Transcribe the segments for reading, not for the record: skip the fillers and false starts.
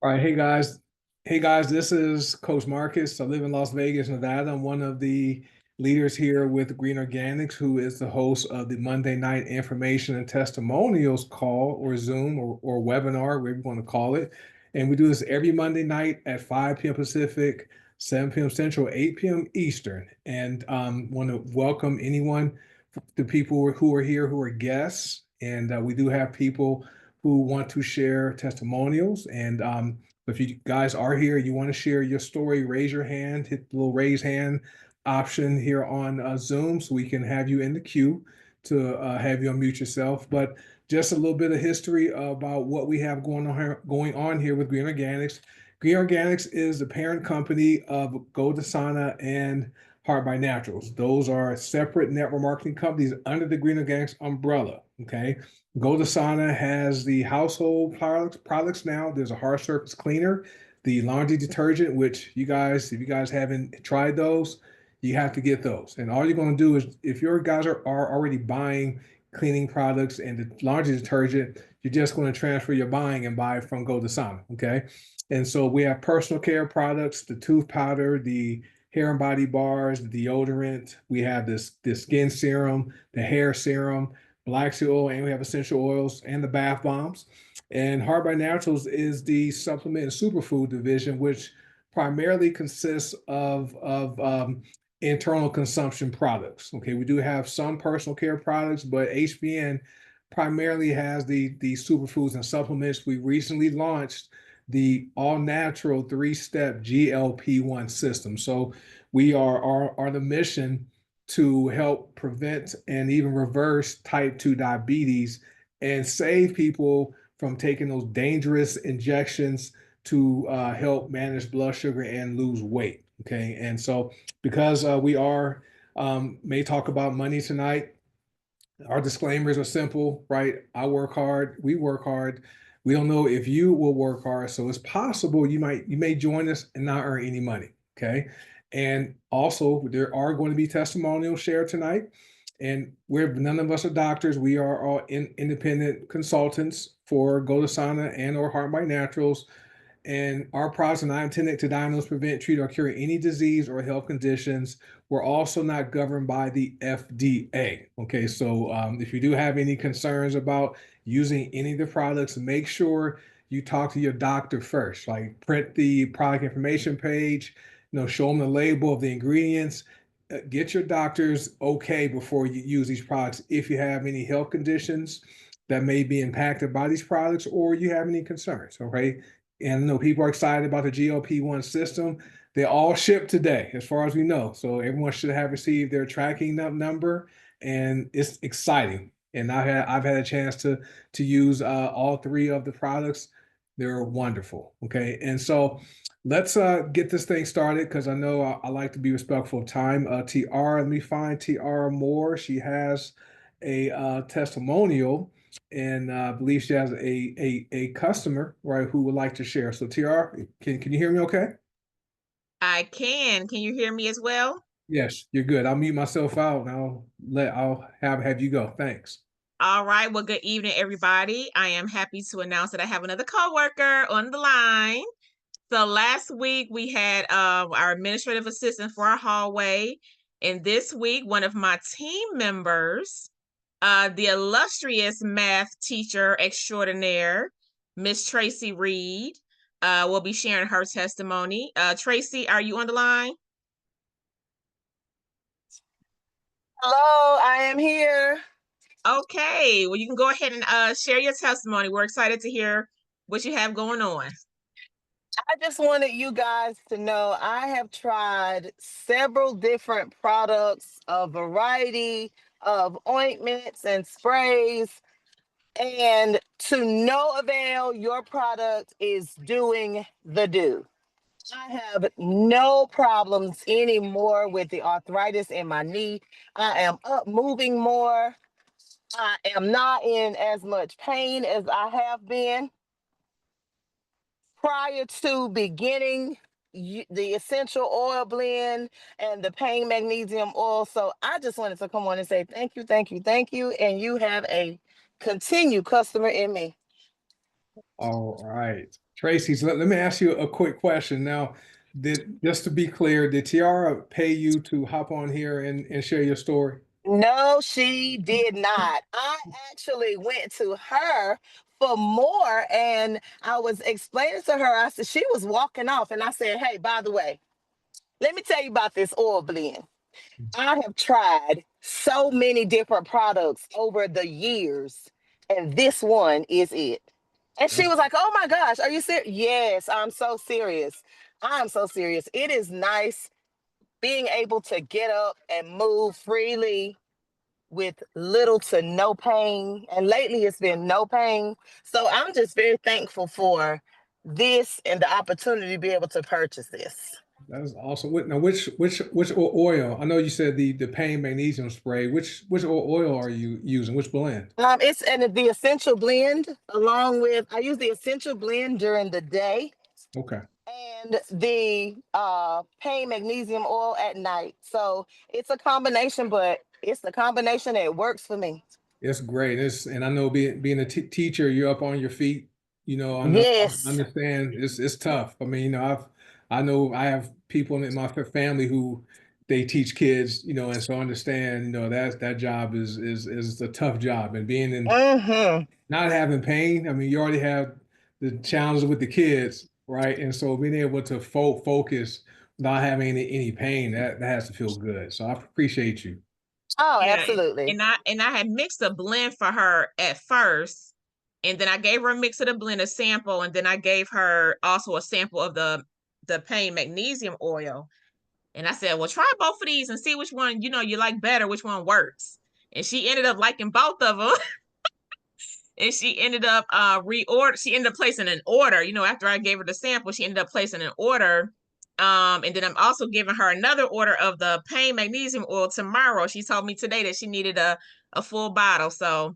All right, hey guys. Hey guys, this is Coach Marcus. I live in Las Vegas, Nevada. I'm one of the leaders here with Green Organics, who is the host of the Monday Night Information and Testimonials call or Zoom or webinar, whatever you want to call it. And we do this every Monday night at 5 p.m. Pacific, 7 p.m. Central, 8 p.m. Eastern. And want to welcome anyone, the people who are here who are guests. And we do have people who want to share testimonials. And if you guys are here, you want to share your story, raise your hand, hit the little raise hand option here on Zoom so we can have you in the queue to have you unmute yourself. But just a little bit of history about what we have going on here with Green Organics. Green Organics is the parent company of goDesana and Heart by Naturals. Those are separate network marketing companies under the Green Organics umbrella. Okay. goDesana has the household products now. There's a hard surface cleaner, the laundry detergent, which you guys, if you guys haven't tried those, you have to get those. And all you're going to do is, if your guys are already buying cleaning products and the laundry detergent, you're just going to transfer your buying and buy from goDesana. Okay. And so we have personal care products, the tooth powder, the hair and body bars, the deodorant. We have this skin serum, the hair serum, black seed oil, and we have essential oils and the bath bombs. And Heart by Naturals is the supplement and superfood division, which primarily consists of internal consumption products. Okay, we do have some personal care products, but HBN primarily has the superfoods and supplements. We recently launched the all-natural three-step GLP-1 system. So we are the mission to help prevent and even reverse type 2 diabetes and save people from taking those dangerous injections to help manage blood sugar and lose weight. Okay. And so because we may talk about money tonight, our disclaimers are simple, right? I work hard, we work hard. We don't know if you will work hard. So it's possible you may join us and not earn any money. Okay. And also there are going to be testimonials shared tonight. And none of us are doctors. We are all independent consultants for goDesana and or Heart by Naturals. And our products are not intended to diagnose, prevent, treat, or cure any disease or health conditions. We're also not governed by the FDA. Okay, so if you do have any concerns about using any of the products, make sure you talk to your doctor first. Like print the product information page, show them the label of the ingredients. Get your doctor's okay before you use these products. If you have any health conditions that may be impacted by these products, or you have any concerns, okay? And people are excited about the GLP-1 system. They all ship today, as far as we know. So everyone should have received their tracking number, and it's exciting. And I've had a chance to use all three of the products. They're wonderful. Okay, and so let's get this thing started because I know I like to be respectful of time. TR, let me find TR Moore. She has a testimonial, and I believe she has a customer, right, who would like to share. So TR, can you hear me okay? I can. Can you hear me as well? Yes, you're good. I'll mute myself out and I'll have you go. Thanks. All right. Well, good evening, everybody. I am happy to announce that I have another coworker on the line. So last week we had our administrative assistant for our hallway, and this week one of my team members, the illustrious math teacher extraordinaire, Miss Tracy Reed, will be sharing her testimony. Tracy, are you on the line? Hello, I am here. Okay, well, you can go ahead and share your testimony. We're excited to hear what you have going on. I just wanted you guys to know I have tried several different products, a variety of ointments and sprays, and to no avail, your product is doing the do. I have no problems anymore with the arthritis in my knee. I am up moving more. I am not in as much pain as I have been prior to beginning the essential oil blend and the pain magnesium oil. So I just wanted to come on and say thank you, thank you, thank you. And you have a continued customer in me. All right. Tracy, so let me ask you a quick question. Now, just to be clear, did Tiara pay you to hop on here and share your story? No, she did not. I actually went to her for more, and I was explaining to her. I said she was walking off, and I said, "Hey, by the way, let me tell you about this oil blend. I have tried so many different products over the years, and this one is it." And she That's was like, "Oh my gosh, are you serious?" Yes, I'm so serious. I'm so serious. It is nice being able to get up and move freely with little to no pain. And lately it's been no pain. So I'm just very thankful for this and the opportunity to be able to purchase this. that's awesome. Now, which oil? I know you said the pain magnesium spray. Which oil are you using? Which blend? It's and the essential blend along with I use the essential blend during the day Okay. and the pain magnesium oil at night. So it's a combination, but it's the combination that works for me. It's great. And I know being a teacher, you're up on your feet. I Yes. understand it's tough. I mean, I know I have people in my family who they teach kids, and so I understand, that job is a tough job. And being in Mm-hmm. not having pain, I mean, you already have the challenges with the kids, right? And so being able to focus without having any pain, that has to feel good. So I appreciate you. Oh, Yeah, absolutely. and I had mixed a blend for her at first, and then I gave her a mix of the blend, a sample, and then I gave her also a sample of the pain magnesium oil. And I said, well, try both of these and see which one you like better, which one works. And she ended up liking both of them. And she ended up reorder. She ended up placing an order. After I gave her the sample, she ended up placing an order. And then I'm also giving her another order of the pain magnesium oil tomorrow. She told me today that she needed a full bottle. So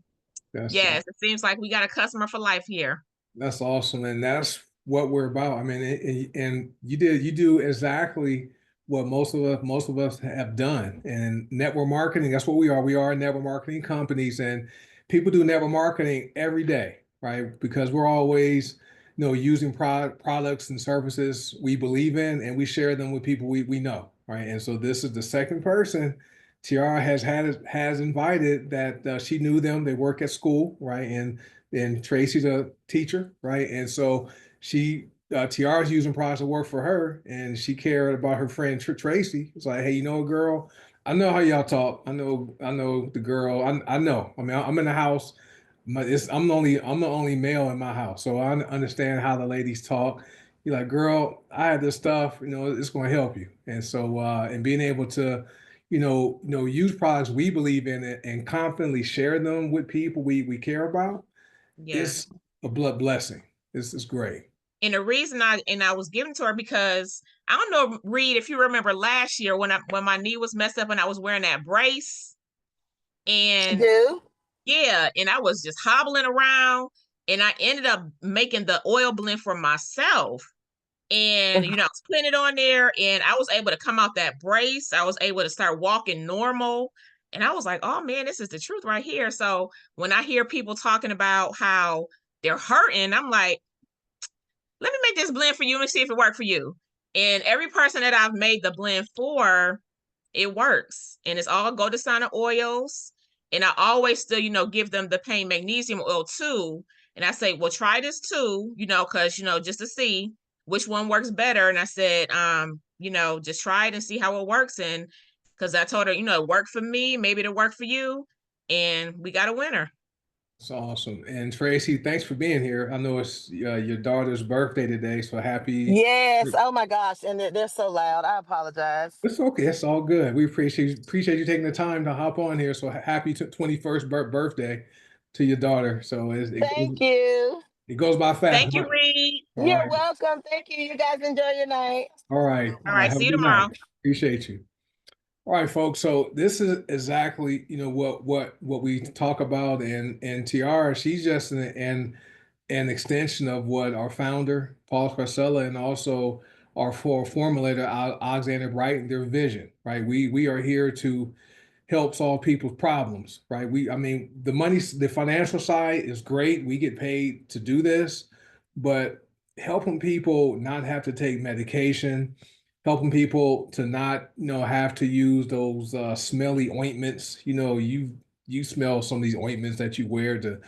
That's yes, it seems like we got a customer for life here. That's awesome, and that's what we're about. I mean, and you do exactly what most of us have done. And network marketing, that's what we are. We are network marketing companies, and people do network marketing every day, right? Because we're always, using products and services we believe in, and we share them with people we know, right? And so this is the second person Tiara has invited that she knew them. They work at school, right? And Tracy's a teacher, right? And so Tiara's using products that work for her, and she cared about her friend Tracy. It's like, hey, girl, I know how y'all talk. I know the girl. I know. I mean, I'm in the house. I'm the only male in my house, so I understand how the ladies talk. You're like, girl, I have this stuff. It's going to help you. And so, and being able to, use products we believe in and confidently share them with people we care about, Yes. it's a blood blessing. It's great. And the reason I was giving to her because I don't know, Reed, if you remember last year when my knee was messed up and I was wearing that brace I and do. yeah, and I was just hobbling around and I ended up making the oil blend for myself. And I was putting it on there and I was able to come out that brace. I was able to start walking normal. And I was like, oh man, this is the truth right here. So when I hear people talking about how they're hurting, I'm like, let me make this blend for you and see if it worked for you. And every person that I've made the blend for, it works. And it's all goDesana oils. And I always still, give them the pain magnesium oil too. And I say, well, try this too, because, just to see which one works better. And I said, just try it and see how it works. And because I told her, it worked for me, maybe it'll work for you. And we got a winner. It's awesome. And Tracy, thanks for being here. I know it's your daughter's birthday today, so happy. Yes. Oh my gosh. And they're so loud. I apologize. It's okay. It's all good. We appreciate you taking the time to hop on here. So happy 21st birthday to your daughter. So Thank you. it goes by fast. Thank you, Reed. All You're right. welcome. Thank you. You guys enjoy your night. All right. All All right. right. Have See a you good night. tomorrow. Appreciate you. All right, folks. So this is exactly, what we talk about, and Tiara, she's just an extension of what our founder, Paul Scarcella, and also our formulator, Alexander Bright, their vision, right? We are here to help solve people's problems, right? I mean, the financial side is great. We get paid to do this, but helping people not have to take medication, helping people to not, have to use those smelly ointments. You smell some of these ointments that you wear to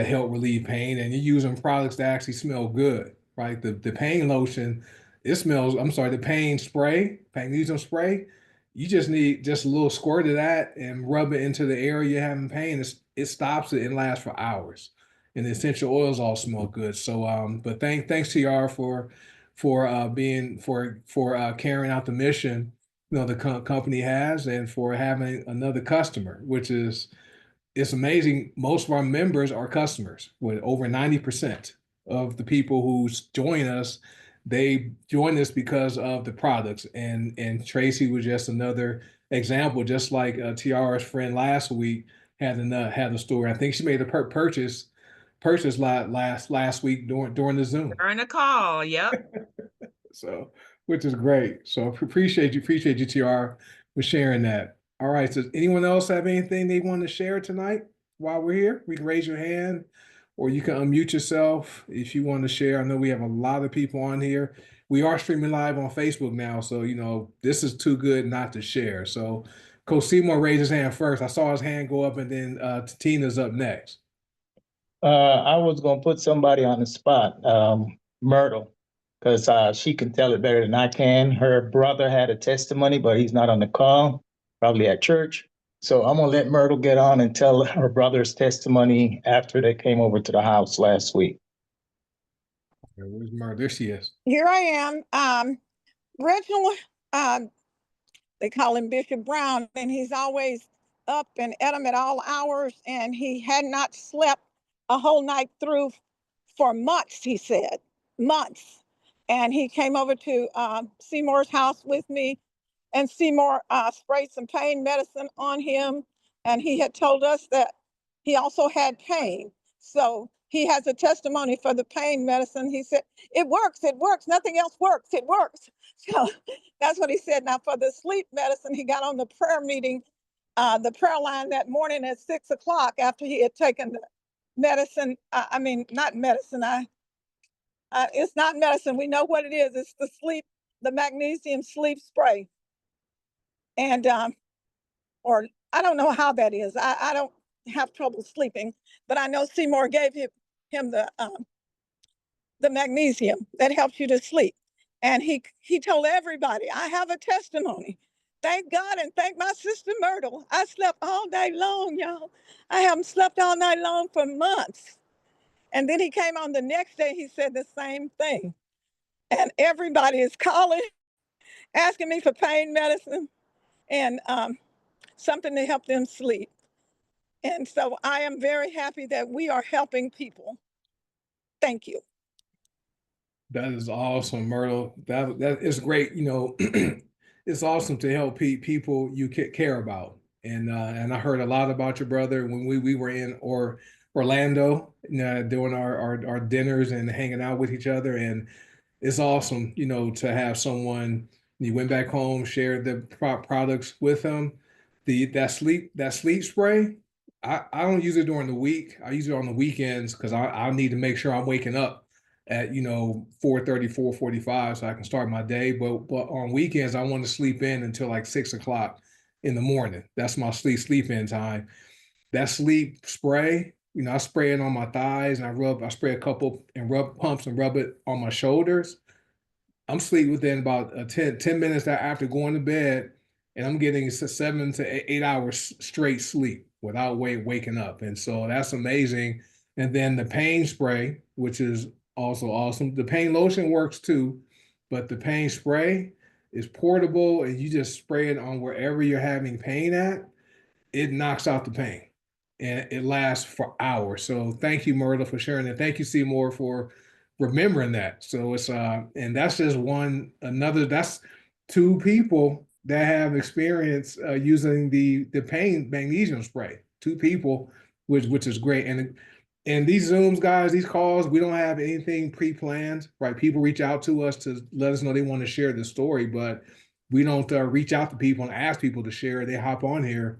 help relieve pain, and you're using products that actually smell good, right? The pain lotion, it smells, I'm sorry, the pain spray, magnesium spray, you just need just a little squirt of that and rub it into the area you're having pain. It stops it and lasts for hours. And the essential oils all smell good. So, but thanks to y'all for being for carrying out the mission, the company has, and for having another customer, which is it's amazing. Most of our members are customers. With over 90% of the people who join us, they join us because of the products. And Tracy was just another example, just like Tiara's friend last week had a story. I think she made a purchase last week during the Zoom. During a call, yep. So, which is great. So appreciate you, TR, for sharing that. All right. So, anyone else have anything they want to share tonight while we're here? We can raise your hand, or you can unmute yourself if you want to share. I know we have a lot of people on here. We are streaming live on Facebook now, so this is too good not to share. So, Coach Seymour raised his hand first. I saw his hand go up, and then Tina's up next. I was gonna put somebody on the spot, Myrtle, because she can tell it better than I can. Her brother had a testimony, but he's not on the call, probably at church. So I'm gonna let Myrtle get on and tell her brother's testimony after they came over to the house last week. Where's Myrtle? There she is. Here I am. Reginald, they call him Bishop Brown, and he's always up and at him at all hours, and he had not slept a whole night through for months, he said, months. And he came over to Seymour's house with me, and Seymour sprayed some pain medicine on him, and he had told us that he also had pain. So he has a testimony for the pain medicine. He said, it works, nothing else works, it works. So that's what he said. Now for the sleep medicine, he got on the prayer meeting, the prayer line that morning at 6 o'clock after he had taken the medicine. I mean, not medicine. It's not medicine. We know what it is. It's the magnesium sleep spray. And, or I don't know how that is. I don't have trouble sleeping, but I know Seymour gave him the magnesium that helps you to sleep. And he told everybody, I have a testimony. Thank God and thank my sister Myrtle. I slept all night long, y'all. I haven't slept all night long for months. And then he came on the next day, he said the same thing. And everybody is calling, asking me for pain medicine and something to help them sleep. And so I am very happy that we are helping people. Thank you. That is awesome, Myrtle. That is great. It's awesome to help people you care about. And I heard a lot about your brother when we were in Orlando, doing our dinners and hanging out with each other. And it's awesome, to have someone. You went back home, shared the products with them. That sleep spray. I don't use it during the week. I use it on the weekends because I need to make sure I'm waking up at 4:30, 4:45 so I can start my day. But on weekends I want to sleep in until like 6 o'clock in the morning. That's my sleep in time. That sleep spray, I spray it on my thighs and I spray a couple and pumps and rub it on my shoulders. I'm sleeping within about 10 minutes after going to bed, and I'm getting 7 to 8 hours straight sleep without waking up. And so that's amazing. And then the pain spray, which is also awesome. The pain lotion works too, but the pain spray is portable and you just spray it on wherever you're having pain at. It knocks out the pain and it lasts for hours. So thank you, Myrtle, for sharing that. Thank you, Seymour, for remembering that. So it's and that's just that's two people that have experience using the pain magnesium spray. Two people, which is great. And these Zooms, guys, these calls, we don't have anything pre-planned, right? People reach out to us to let us know they want to share the story, but we don't reach out to people and ask people to share. They hop on here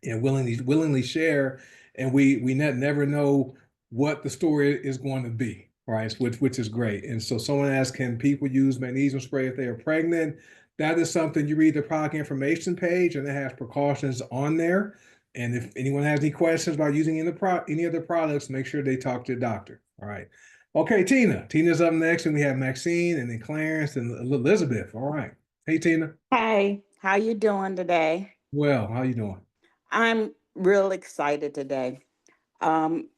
and willingly share, and we never know what the story is going to be. right? Which is great. And so someone asked, can people use magnesium spray if they are pregnant? That is something you read the product information page, and it has precautions on there. And if anyone has any questions about using any of the products, make sure they talk to the doctor. All right. Okay, Tina. Tina's up next, and we have Maxine, and then Clarence, and Elizabeth. All right. Hey, Tina. Hey, how you doing today? Well, how you doing? I'm real excited today. Um,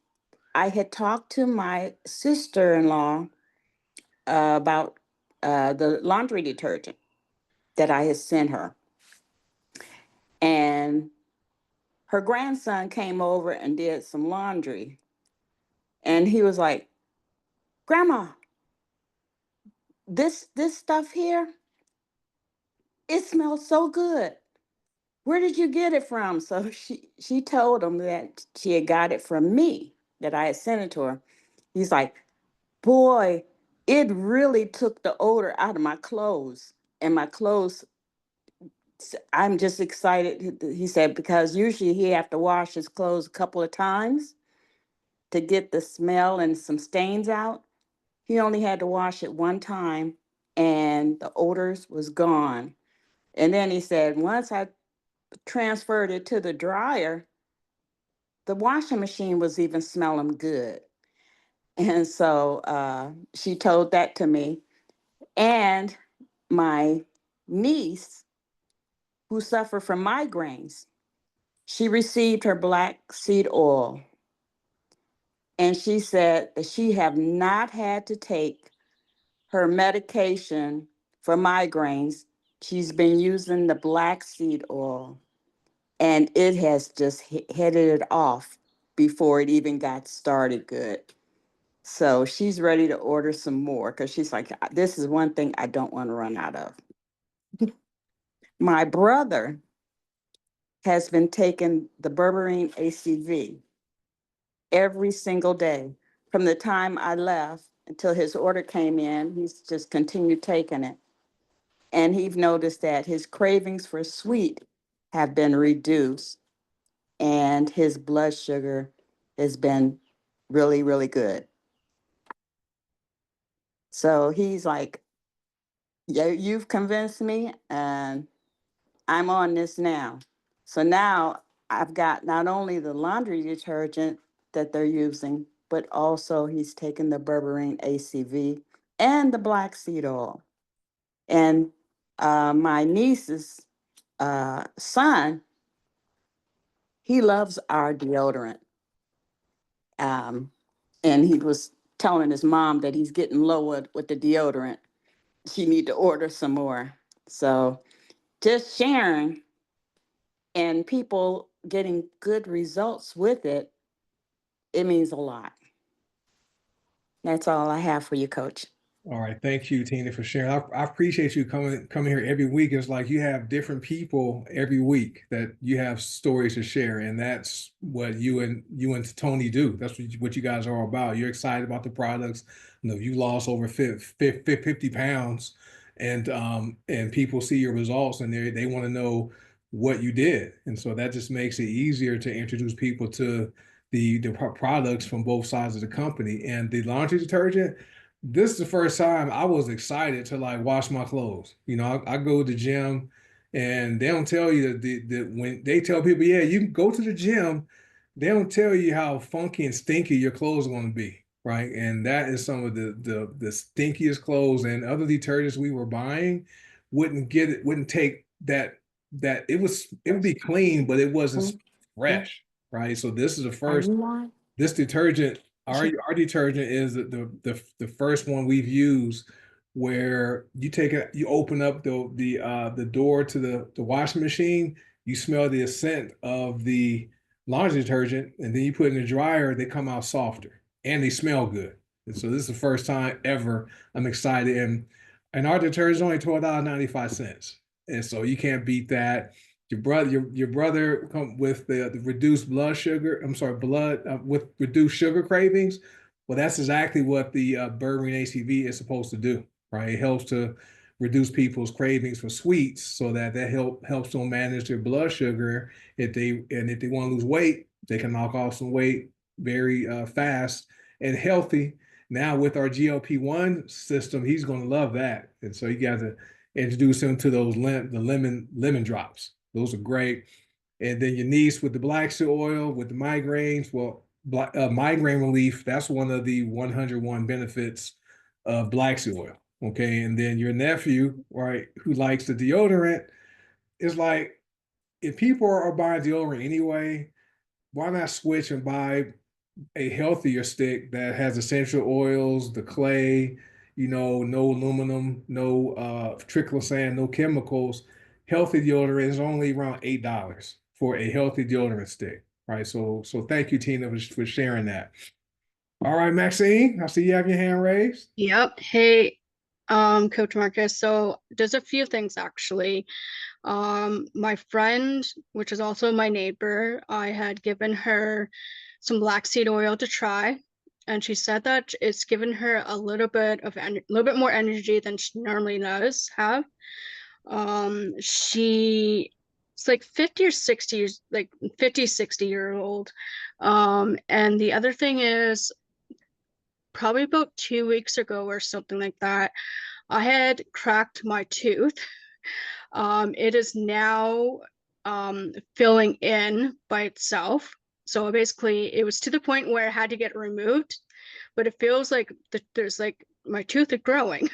I had talked to my sister-in-law about the laundry detergent that I had sent her. And her grandson came over and did some laundry. And he was like, Grandma, this stuff here, it smells so good. Where did you get it from? So she told him that she had got it from me, that I had sent it to her. He's like, boy, it really took the odor out of my clothes. And my clothes, I'm just excited. He said, because usually he have to wash his clothes a couple of times to get the smell and some stains out. He only had to wash it one time and the odors was gone. And then he said, once I transferred it to the dryer, the washing machine was even smelling good. And so she told that to me. And my niece, who suffered from migraines, she received her black seed oil. And she said that she have not had to take her medication for migraines. She's been using the black seed oil, and it has just headed it off before it even got started good. So she's ready to order some more because she's like, this is one thing I don't want to run out of. My brother has been taking the berberine ACV every single day. From the time I left until his order came in, he's just continued taking it. And he's noticed that his cravings for sweet have been reduced and his blood sugar has been really, really good. So he's like, yeah, you've convinced me and I'm on this now. So now I've got not only the laundry detergent that they're using, but also he's taken the berberine ACV and the black seed oil. And my niece's son, he loves our deodorant. And he was telling his mom that he's getting low with the deodorant. She need to order some more. So just sharing and people getting good results with it, it means a lot. That's all I have for you, Coach. All right, thank you, Tina, for sharing. I appreciate you coming here every week. It's like you have different people every week that you have stories to share, and that's what you and Tony do. That's what you guys are all about. You're excited about the products. You know, you lost over 50 pounds, and people see your results, and they want to know what you did, and so that just makes it easier to introduce people to the products from both sides of the company. And the laundry detergent, this is the first time I was excited to like wash my clothes. You know, I go to the gym and they don't tell you that when they tell people, yeah, you can go to the gym, they don't tell you how funky and stinky your clothes are going to be, right? And that is some of the stinkiest clothes, and other detergents we were buying wouldn't take that it would be clean, but it wasn't fresh, right? So this is the first this detergent, our detergent is the first one we've used where you open up the door to the washing machine, you smell the scent of the laundry detergent, and then you put it in the dryer, they come out softer and they smell good. And so this is the first time ever I'm excited. And our detergent is only $12.95. And so you can't beat that. Your brother come with the reduced blood sugar. I'm sorry, blood with reduced sugar cravings. Well, that's exactly what the berberine ACV is supposed to do, right? It helps to reduce people's cravings for sweets, so that helps them manage their blood sugar. If they want to lose weight, they can knock off some weight very fast and healthy. Now with our GLP-1 system, he's going to love that. And so you got to introduce him to those the lemon drops. Those are great. And then your niece with the black seed oil, with the migraines, well, migraine relief, that's one of the 101 benefits of black seed oil. Okay. And then your nephew, right, who likes the deodorant, is like, if people are buying deodorant anyway, why not switch and buy a healthier stick that has essential oils, the clay, no aluminum, no triclosan, no chemicals. Healthy deodorant is only around $8 for a healthy deodorant stick, right? So thank you, Tina, for sharing that. All right, Maxine, I see you have your hand raised. Yep. Hey, Coach Marcus. So there's a few things actually. My friend, which is also my neighbor, I had given her some black seed oil to try, and she said that it's given her a little bit more energy than she normally does have. It's like 50 or 60 years, like 50, 60-year old. And the other thing is, probably about 2 weeks ago or something like that, I had cracked my tooth. It is now filling in by itself. So basically, it was to the point where I had to get removed, but it feels like there's like my tooth is growing,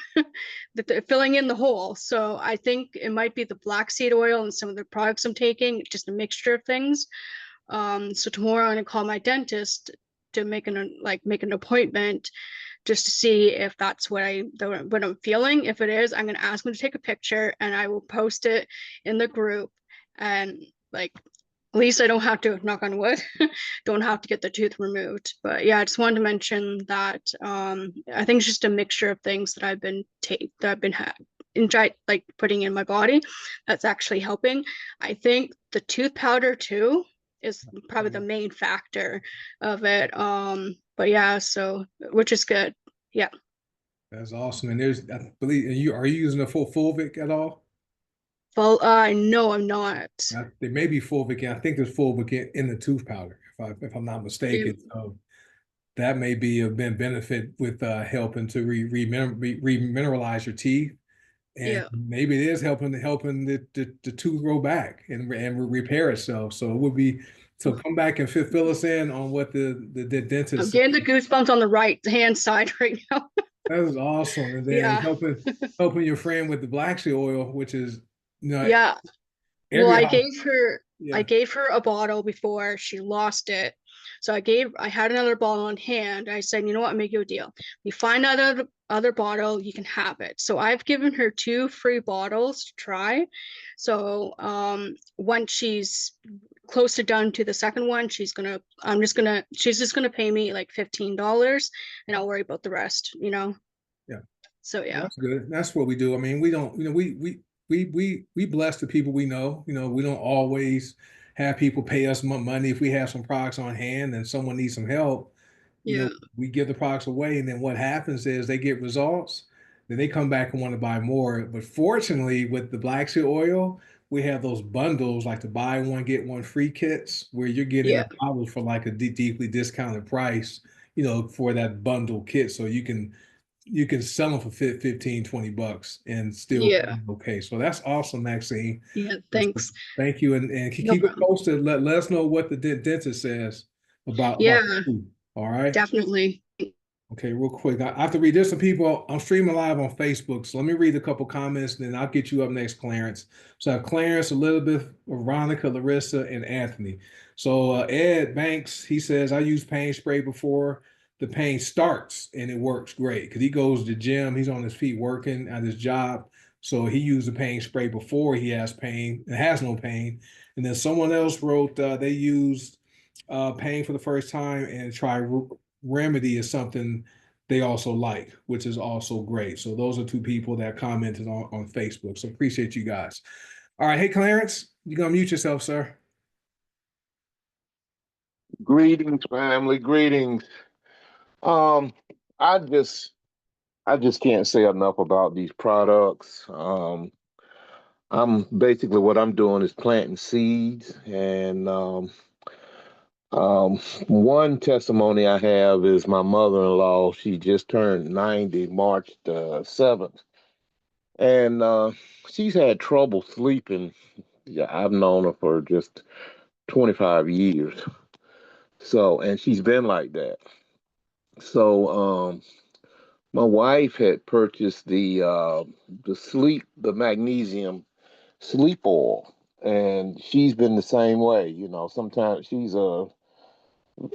that they're filling in the hole. So I think it might be the black seed oil and some of the products I'm taking, just a mixture of things. So tomorrow I'm gonna call my dentist to make an appointment just to see if that's what I'm feeling. If it is, I'm gonna ask him to take a picture and I will post it in the group. And like, at least I don't have to, knock on wood, don't have to get the tooth removed. But yeah, I just wanted to mention that I think it's just a mixture of things that I've been like putting in my body that's actually helping. I think the tooth powder too is probably the main factor of it. But yeah, so which is good. Yeah. That's awesome. And I believe, are you using a full fulvic at all? Well, no, I'm not. There may be fulvic. I think there's fulvic in the tooth powder, if I'm not mistaken. So that may be a benefit with helping to remineralize your teeth, and Yeah. maybe it is helping the tooth grow back and repair itself. So it would be, so come back and fill us in on what the dentist. I'm getting the goosebumps on the right hand side right now. That is awesome. And then Yeah. helping your friend with the black seed oil, which is, Yeah. Well, every I house. gave her a bottle before she lost it. So I had another bottle on hand. I said, you know what, I'll make you a deal. You find that other bottle, you can have it. So I've given her 2 free bottles to try. So once she's close to done to the second one, she's just gonna pay me like $15 and I'll worry about the rest, Yeah. So yeah. That's good. That's what we do. I mean, we don't, we bless the people we know. We don't always have people pay us money if we have some products on hand and someone needs some help. Yeah. We give the products away, and then what happens is they get results, then they come back and want to buy more. But fortunately, with the black seed oil, we have those bundles like the buy one get one free kits where you're getting a bottle for like a deeply discounted price, for that bundle kit. So you can sell them for 15, 20 bucks and still okay. So that's awesome, Maxine. Yeah, thanks. Thank you. And keep it posted. Let us know what the dentist says about food. All right. Definitely. Okay, real quick. I have to read. There's some people. I'm streaming live on Facebook, so let me read a couple comments, and then I'll get you up next, Clarence. So I have Clarence, Elizabeth, Veronica, Larissa, and Anthony. So Ed Banks, he says, I used pain spray before the pain starts, and it works great because he goes to the gym. He's on his feet working at his job. So he used the pain spray before he has pain. It has no pain. And then someone else wrote they used pain for the first time and try remedy is something they also like, which is also great. So those are 2 people that commented on Facebook. So appreciate you guys. All right. Hey, Clarence, you're going to mute yourself, sir. Greetings, family. Greetings. I just can't say enough about these products. I'm basically, what I'm doing is planting seeds, and Um, One testimony I have is my mother-in-law. She just turned 90, March the 7th. And she's had trouble sleeping. Yeah, I've known her for just 25 years. So, and she's been like that. So, my wife had purchased the magnesium sleep oil, and she's been the same way. Sometimes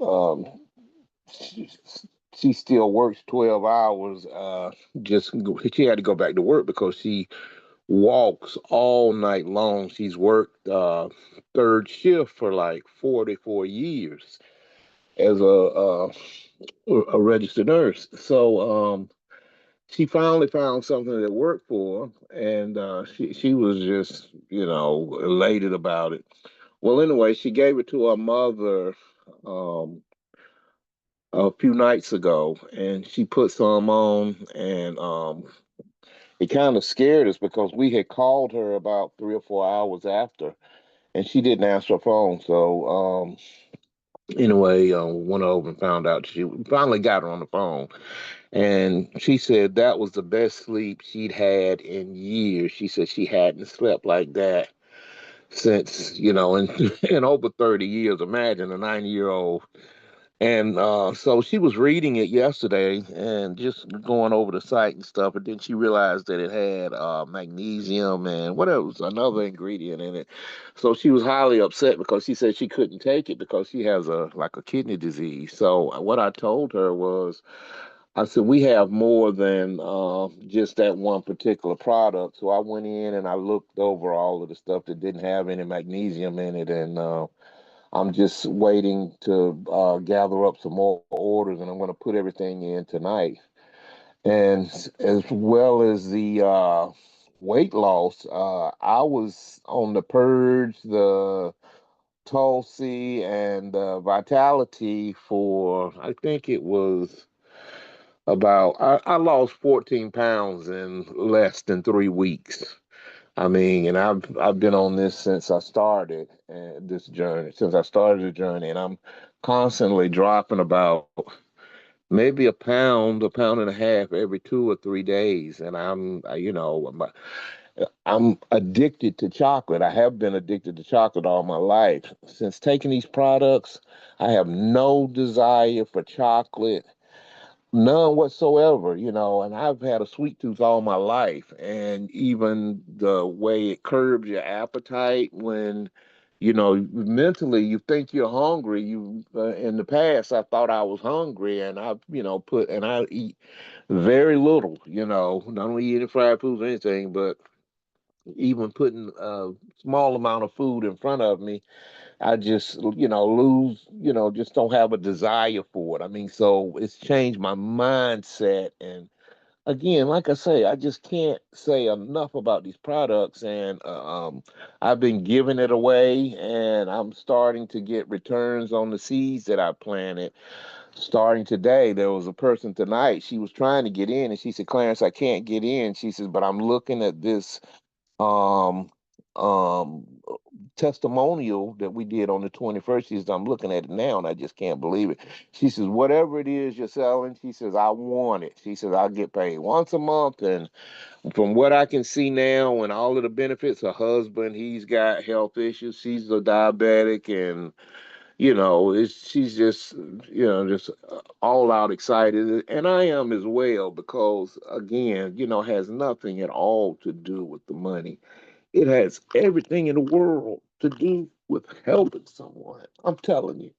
um, she, she still works 12 hours. She had to go back to work because she walks all night long. She's worked third shift for like 44 years as a registered nurse. So she finally found something that worked for her, and she was just elated about it. Well, anyway, she gave it to her mother um, a few nights ago, and she put some on, and it kind of scared us because we had called her about 3 or 4 hours after, and she didn't answer her phone. So anyway, went over and found out she finally got her on the phone, and she said that was the best sleep she'd had in years. She said she hadn't slept like that since in over 30 years. Imagine a 90-year-old. And so she was reading it yesterday and just going over the site and stuff, and then she realized that it had magnesium and what else, another ingredient in it. So she was highly upset because she said she couldn't take it because she has a kidney disease. So what I told her was, I said, we have more than just that one particular product. So I went in and I looked over all of the stuff that didn't have any magnesium in it, and I'm just waiting to gather up some more orders, and I'm going to put everything in tonight. And as well as the weight loss, I was on the purge, the Tulsi, and Vitality for, I think it was I lost 14 pounds in less than 3 weeks. I mean, and I've been on this since I started this journey, since I started the journey, and I'm constantly dropping about maybe a pound and a half every 2 or 3 days, and I'm addicted to chocolate. I have been addicted to chocolate all my life. Since taking these products, I have no desire for chocolate. None whatsoever, and I've had a sweet tooth all my life. And even the way it curbs your appetite when, mentally you think you're hungry. In the past, I thought I was hungry, and I eat very little, not only eating fried foods or anything, but even putting a small amount of food in front of me, I just, lose, just don't have a desire for it. I mean, so it's changed my mindset. And again, like I say, I just can't say enough about these products. And I've been giving it away, and I'm starting to get returns on the seeds that I planted. Starting today, there was a person tonight, she was trying to get in, and she said, Clarence, I can't get in. She says, but I'm looking at this um, um, testimonial that we did on the 21st. She says, I'm looking at it now and I just can't believe it. She says, whatever it is you're selling, she says, I want it. She says, I'll get paid once a month. And from what I can see now and all of the benefits, her husband, he's got health issues. She's a diabetic, and she's just just all out excited, and I am as well, because again, has nothing at all to do with the money. It has everything in the world to do with helping someone. I'm telling you.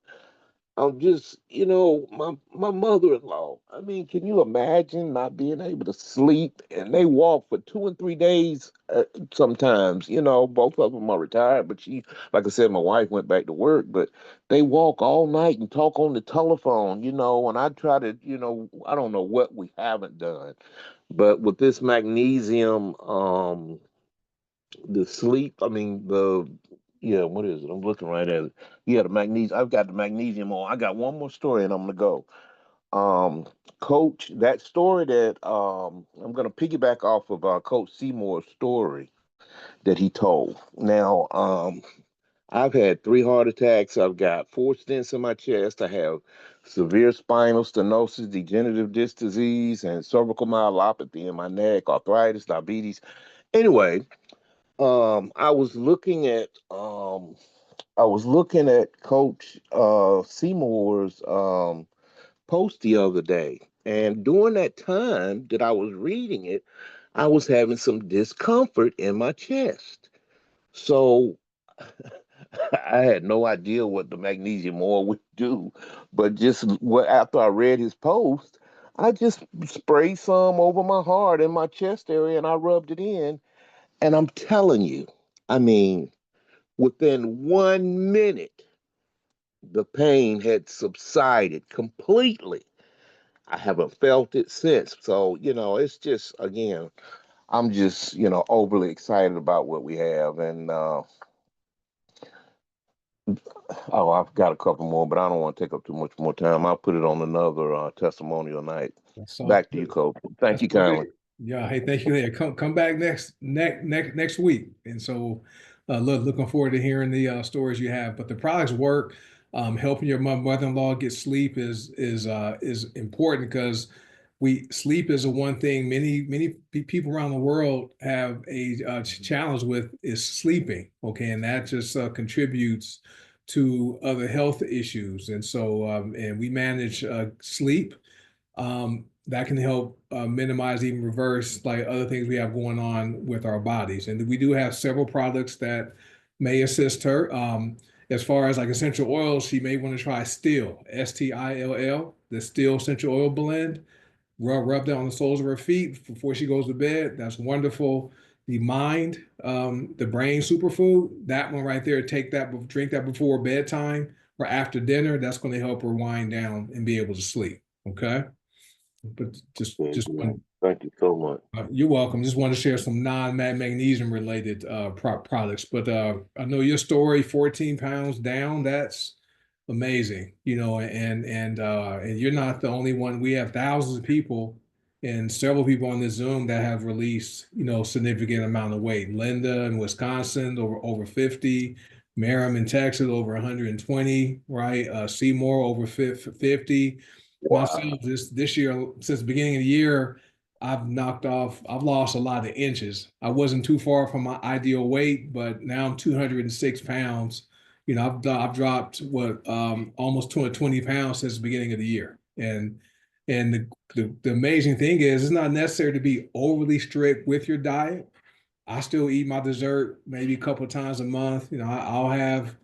I'm just, my mother-in-law. I mean, can you imagine not being able to sleep? And they walk for 2 and 3 days sometimes. Both of them are retired, but like I said, my wife went back to work, but they walk all night and talk on the telephone, and I try to, I don't know what we haven't done, but with this magnesium, the sleep, I mean, yeah, what is it? I'm looking right at it. Yeah, the magnesium. I've got the magnesium on. I got one more story and I'm gonna go. Um, Coach, that story that I'm gonna piggyback off of Coach Seymour's story that he told. Now, I've had 3 heart attacks. I've got 4 stents in my chest. I have severe spinal stenosis, degenerative disc disease, and cervical myelopathy in my neck, arthritis, diabetes. Anyway, I was looking at Coach Seymour's post the other day, and during that time that I was reading it, I was having some discomfort in my chest. So I had no idea what the magnesium oil would do, but just what after I read his post, I just sprayed some over my heart and my chest area, and I rubbed it in. And I'm telling you, I mean, within 1 minute, the pain had subsided completely. I haven't felt it since. So, it's just, again, I'm just, overly excited about what we have. And, oh, I've got a couple more, but I don't want to take up too much more time. I'll put it on another testimonial night. That's all Back to you, good. Coach. Thank That's you all kindly. good. Yeah. Hey, thank you. Yeah, come back next week. And so, looking forward to hearing the stories you have. But the products work. Helping your mother-in-law get sleep is important because we sleep is the one thing many people around the world have a challenge with is sleeping. Okay, and that just contributes to other health issues. And so, and we manage sleep that can help minimize, even reverse, like other things we have going on with our bodies. And we do have several products that may assist her. As far as like essential oils, she may want to try Still, Still, the Still essential oil blend. Rub that on the soles of her feet before she goes to bed. That's wonderful. The Mind, the Brain Superfood, that one right there, take that, drink that before bedtime or after dinner. That's going to help her wind down and be able to sleep. Okay. But just Mhm. one. Thank you so much. You're welcome. Just want to share some non-magnesium related products. But I know your story, 14 pounds down. That's amazing. And you're not the only one. We have thousands of people and several people on this Zoom that have released, significant amount of weight. Linda in Wisconsin over 50, Miriam in Texas over 120, right? Seymour over 50. Myself Wow. this year, since the beginning of the year, I've lost a lot of inches. I wasn't too far from my ideal weight, but now I'm 206 pounds. I've dropped almost 220 pounds since the beginning of the year. And the amazing thing is it's not necessary to be overly strict with your diet. I still eat my dessert maybe a couple of times a month. I'll have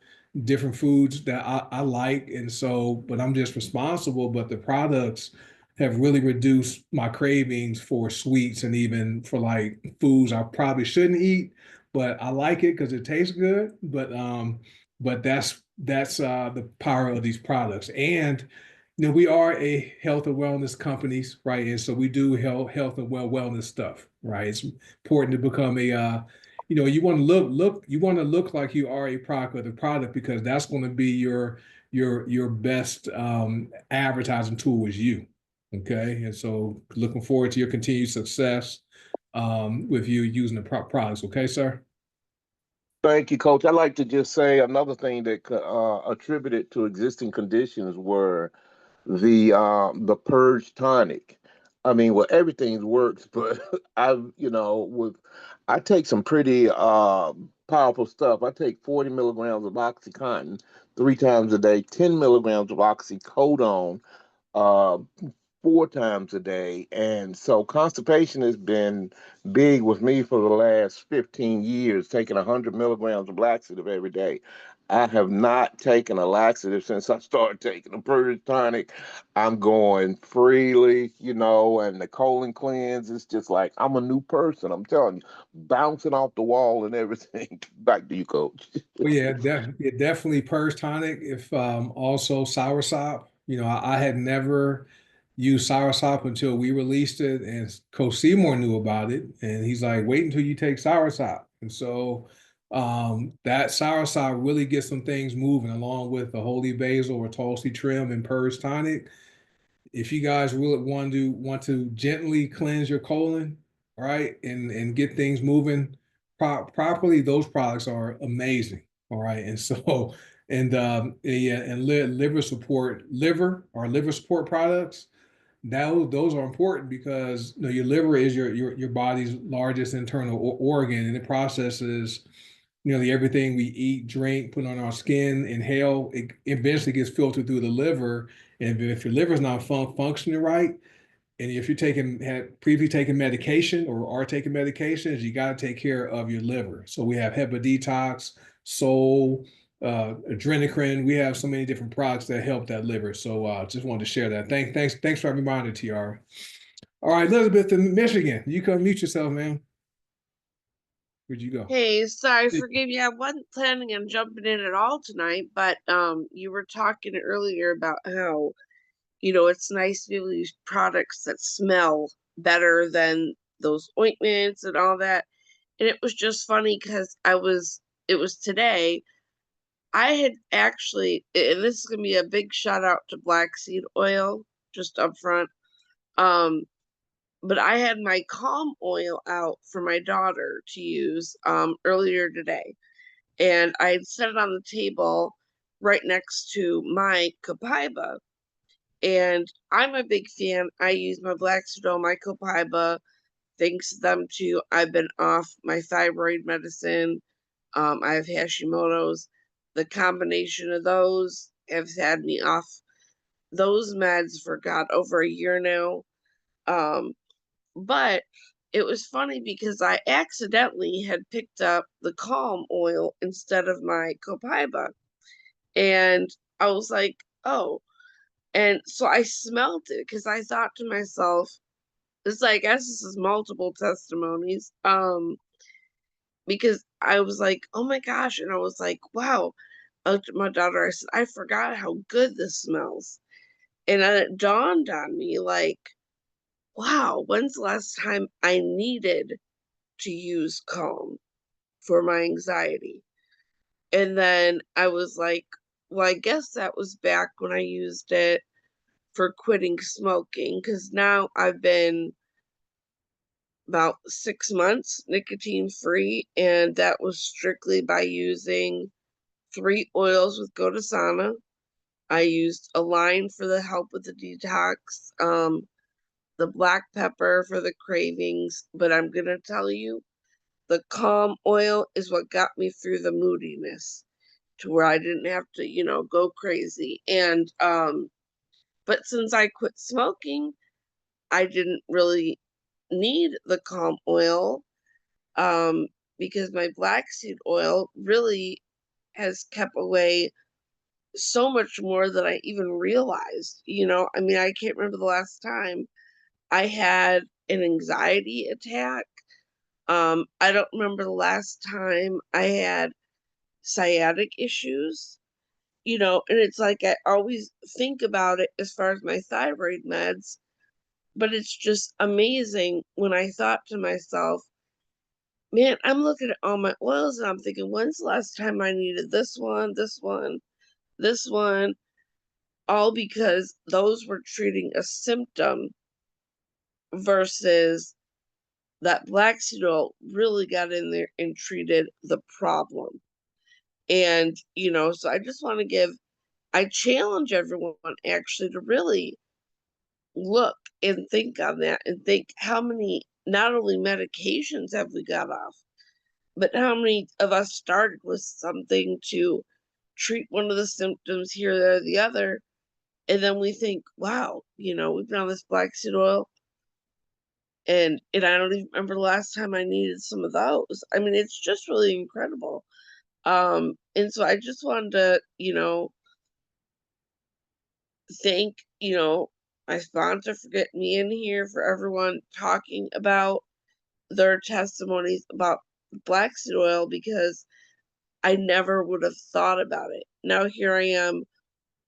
different foods that I like. And so, but I'm just responsible. But the products have really reduced my cravings for sweets and even for like foods I probably shouldn't eat, but I like it because it tastes good. But that's the power of these products. And we are a health and wellness companies, right? And so we do health and wellness stuff, right? It's important to become you want to you want to look like you are a product of the product because that's going to be your best advertising tool is you. Okay. And so looking forward to your continued success with you using the products. Okay, sir. Thank you, Coach. I'd like to just say another thing that attributed to existing conditions were the purge tonic. I mean, well, everything works, but I take some pretty powerful stuff. I take 40 milligrams of OxyContin 3 times a day, 10 milligrams of oxycodone uh, 4 times a day. And so constipation has been big with me for the last 15 years, taking 100 milligrams of laxative every day. I have not taken a laxative since I started taking a purge tonic. I'm going freely, and the colon cleanse is just like I'm a new person. I'm telling you, bouncing off the wall and everything. Back to you, Coach. Well, yeah, definitely purge tonic. If also soursop. I had never used soursop until we released it, and Coach Seymour knew about it, and he's like, "Wait until you take soursop." And so that soursop really gets some things moving, along with the holy basil or Tulsi trim and purge tonic. If you guys really want to gently cleanse your colon, right, and get things moving properly, those products are amazing. All right. And so, yeah, and liver support products, those are important because your liver is your body's largest internal organ, and it processes nearly everything we eat, drink, put on our skin, inhale. It eventually gets filtered through the liver, and if your liver's not functioning right, and if had previously taken medication or are taking medications, you got to take care of your liver. So we have HEPA detox, Sol, adrenochrome. We have so many different products that help that liver. So just wanted to share that. Thanks for reminding, Tiara. All right, Elizabeth in Michigan, you come mute yourself, man. Where'd you go? Hey, sorry, forgive me. I wasn't planning on jumping in at all tonight, but you were talking earlier about how, it's nice to be able to use products that smell better than those ointments and all that. And it was just funny because it was today. I had actually, and this is gonna be a big shout out to black seed oil, just up front. Um, but I had my calm oil out for my daughter to use earlier today. And I had set it on the table right next to my copaiba. And I'm a big fan. I use my black seed oil, my copaiba, thanks to them too. I've been off my thyroid medicine. I have Hashimoto's. The combination of those have had me off those meds for God over a year now. But it was funny because I accidentally had picked up the calm oil instead of my copaiba. And I was like, oh. And so I smelled it because I thought to myself, I guess this is multiple testimonies. Because I was like, oh my gosh. And I was like, wow. I looked at my daughter, I said, I forgot how good this smells. And then it dawned on me like, wow, when's the last time I needed to use calm for my anxiety? And then I was like, well, I guess that was back when I used it for quitting smoking, because now I've been about 6 months nicotine free, and that was strictly by using 3 oils with goDesana. I used a line for the help with the detox, the black pepper for the cravings, but I'm gonna tell you, the calm oil is what got me through the moodiness to where I didn't have to, go crazy. And but since I quit smoking, I didn't really need the calm oil, because my black seed oil really has kept away so much more than I even realized. I mean, I can't remember the last time I had an anxiety attack. I don't remember the last time I had sciatic issues, and it's like I always think about it as far as my thyroid meds, but it's just amazing when I thought to myself, man, I'm looking at all my oils and I'm thinking, when's the last time I needed this one, this one, this one? All because those were treating a symptom versus that black seed oil really got in there and treated the problem. And, so I just want to I challenge everyone actually to really look and think on that and think how many, not only medications have we got off, but how many of us started with something to treat one of the symptoms here, there, or the other. And then we think, wow, we've been on this black seed oil. And I don't even remember the last time I needed some of those. I mean, it's just really incredible. And so I just wanted to, thank, my sponsor for getting me in here, for everyone talking about their testimonies about black seed oil, because I never would have thought about it. Now here I am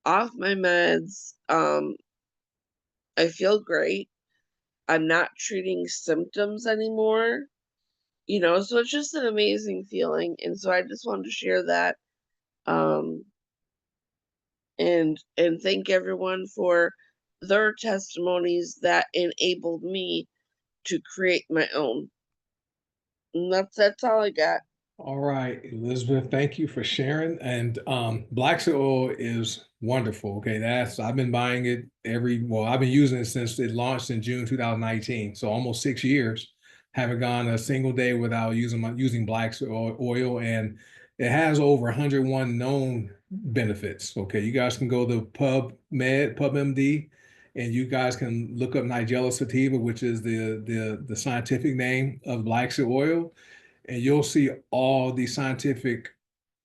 off my meds. I feel great. I'm not treating symptoms anymore. So it's just an amazing feeling. And so I just wanted to share that. Um, and thank everyone for their testimonies that enabled me to create my own. And that's all I got. All right, Elizabeth, thank you for sharing. And black seed oil is wonderful. Okay, I've been buying it I've been using it since it launched in June 2019. So almost 6 years. Haven't gone a single day without using black seed oil, and it has over 101 known benefits. Okay, you guys can go to PubMD, and you guys can look up Nigella sativa, which is the scientific name of black seed oil, and you'll see all these scientific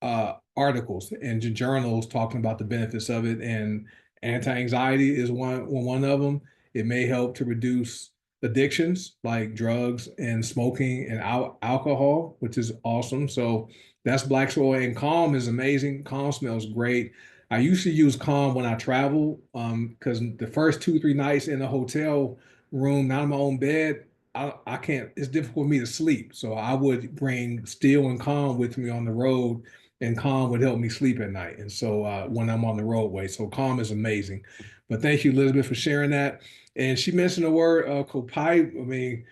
articles and journals talking about the benefits of it. And anti-anxiety is one of them. It may help to reduce addictions like drugs and smoking and alcohol, which is awesome. So that's black soil. And Calm is amazing. Calm smells great. I used to use Calm when I travel because the first 2 3 nights in a hotel room, not in my own bed, I can't, it's difficult for me to sleep. So I would bring Steel and Calm with me on the road, and Calm would help me sleep at night. And so when I'm on the roadway, so Calm is amazing. But thank you, Elizabeth, for sharing that. And she mentioned the word copai. I mean,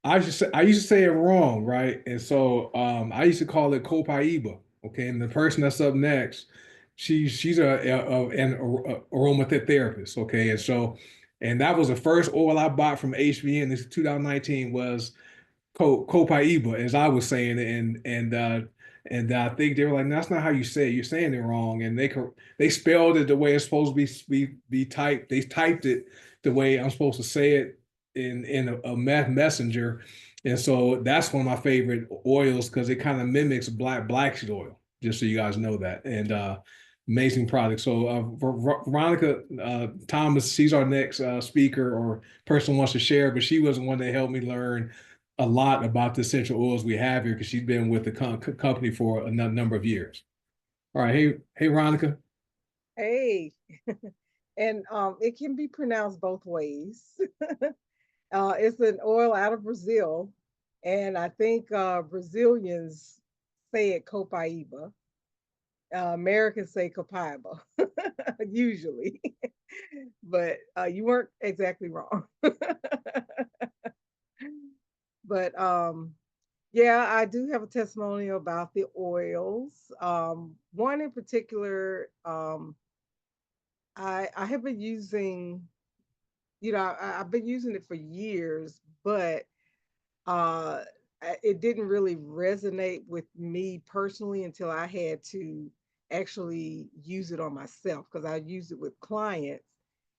I used to say it wrong, right? And so I used to call it copaiba. Okay, and the person that's up next, she's an aromatherapist. Okay, and so and that was the first oil I bought from HVN. This 2019 was Copaiba, as I was saying, and I think they were like, "That's not how you say it. You're saying it wrong." And they spelled it the way it's supposed to be typed. They typed it the way I'm supposed to say it in a messenger, and so that's one of my favorite oils because it kind of mimics black seed oil. Just so you guys know that, and amazing product. So Veronica Thomas, she's our next speaker or person who wants to share, but she was the one that helped me learn a lot about the essential oils we have here because she's been with the company for a number of years. All right, hey, Veronica. Hey, and it can be pronounced both ways. It's an oil out of Brazil, and I think Brazilians say it Copaiba. Americans say Copaiba, usually, but you weren't exactly wrong. But yeah, I do have a testimonial about the oils. One in particular, I have been using, I've been using it for years, but uh, it didn't really resonate with me personally until I had to actually use it on myself because I used it with clients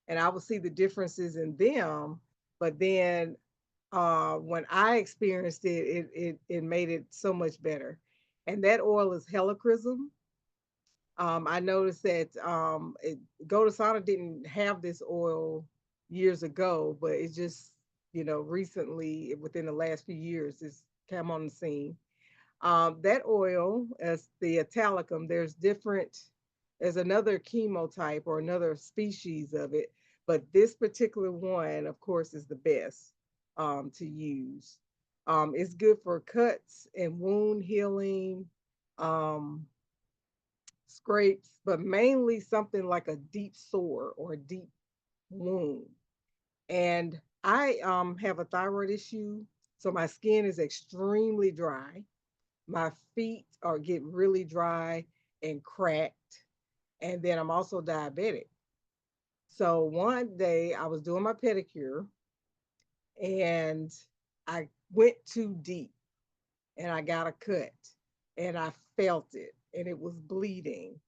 and I would see the differences in them. But then when I experienced it, it made it so much better. And that oil is helichrysum. I noticed that goDesana didn't have this oil years ago, but it just, recently, within the last few years, it's come on the scene. That oil, as the italicum, there's another chemotype or another species of it, but this particular one, of course, is the best to use. It's good for cuts and wound healing. Um, Scrapes, but mainly something like a deep sore or a deep wound. And I have a thyroid issue, so my skin is extremely dry. My feet are get really dry and cracked, and then I'm also diabetic. So one day I was doing my pedicure and I went too deep and I got a cut and I felt it and it was bleeding.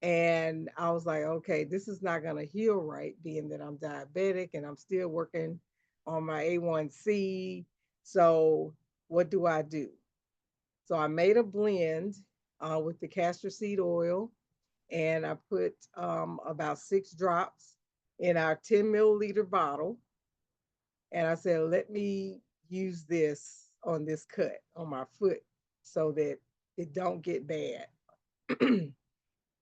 And I was like, okay, this is not going to heal right, being that I'm diabetic and I'm still working on my A1C. So, what do I do? So, I made a blend with the castor seed oil and I put about 6 drops in our 10 milliliter bottle. And I said, let me use this on this cut on my foot so that it don't get bad.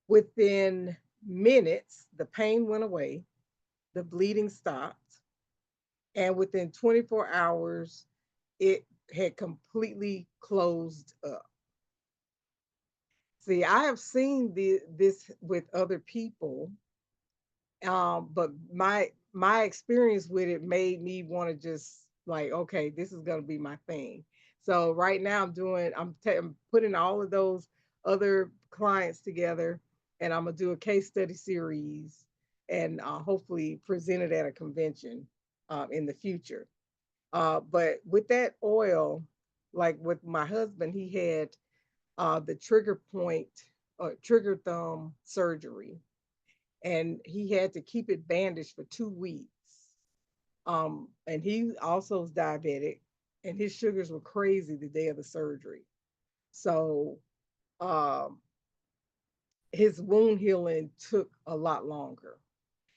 Within minutes, the pain went away, the bleeding stopped, and within 24 hours, it had completely closed up. See, I have seen this with other people, but my experience with it made me want to just Like, okay, this is going to be my thing. So right now I'm putting all of those other clients together, and I'm gonna do a case study series, and hopefully present it at a convention in the future. But with that oil, like with my husband, he had the trigger thumb surgery, and he had to keep it bandaged for 2 weeks. And he also is diabetic, and his sugars were crazy the day of the surgery. So um, his wound healing took a lot longer,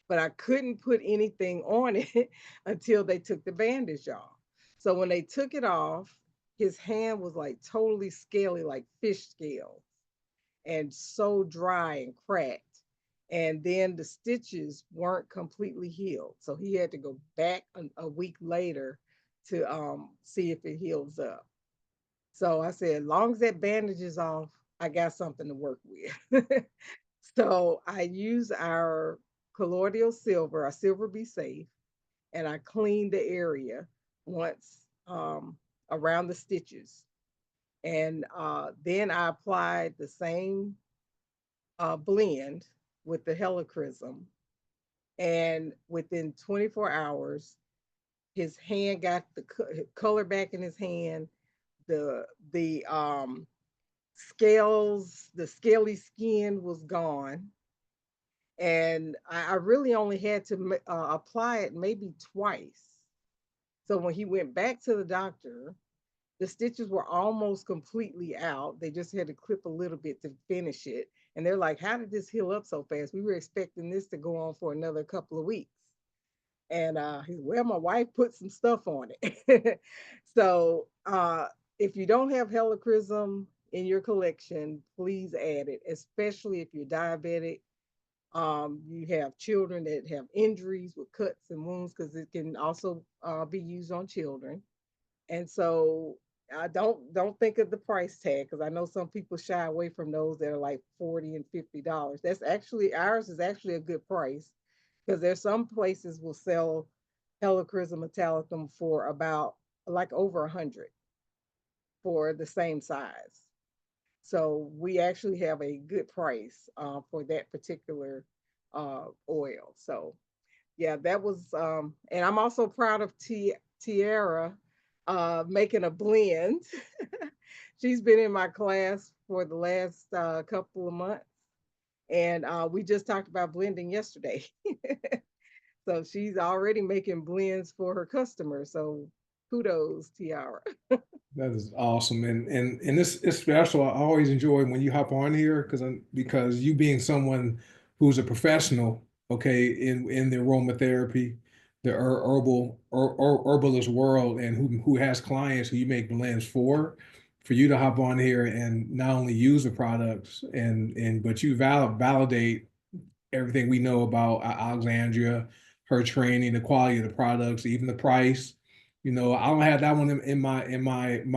but I couldn't put anything on it until they took the bandage off. So when they took it off, his hand was like totally scaly, like fish scales, and so dry and cracked. And then the stitches weren't completely healed. So he had to go back a week later to see if it heals up. So I said, as long as that bandage is off, I got something to work with. So I use our colloidal silver, our silver be safe, and I clean the area once around the stitches. And then I applied the same blend with the helichrysum. And within 24 hours, his hand got the color back in his hand. The scales, the scaly skin was gone, and I really only had to apply it maybe twice. So when he went back to the doctor, the stitches were almost completely out. They just had to clip a little bit to finish it. And they're like, how did this heal up so fast? We were expecting this to go on for another couple of weeks. And he's, well, my wife put some stuff on it. So if you don't have helichrysum in your collection, please add it, especially if you're diabetic. You have children that have injuries with cuts and wounds, because it can also be used on children. And so I don't think of the price tag, because I know some people shy away from those that are like $40 and $50. That's actually, ours is actually a good price, because there's some places will sell helichrysum metallicum for about like over 100 for the same size. So we actually have a good price for that particular oil. So yeah, that was, and I'm also proud of Tiara making a blend. She's been in my class for the last couple of months, and we just talked about blending yesterday. So she's already making blends for her customers. So kudos, Tiara. That is awesome, and this is special. I always enjoy when you hop on here because you being someone who's a professional, okay, in the aromatherapy, the herbalist world, and who has clients who you make blends for you to hop on here and not only use the products and but you validate everything we know about Alexandria, her training, the quality of the products, even the price. You know, I don't have that one in my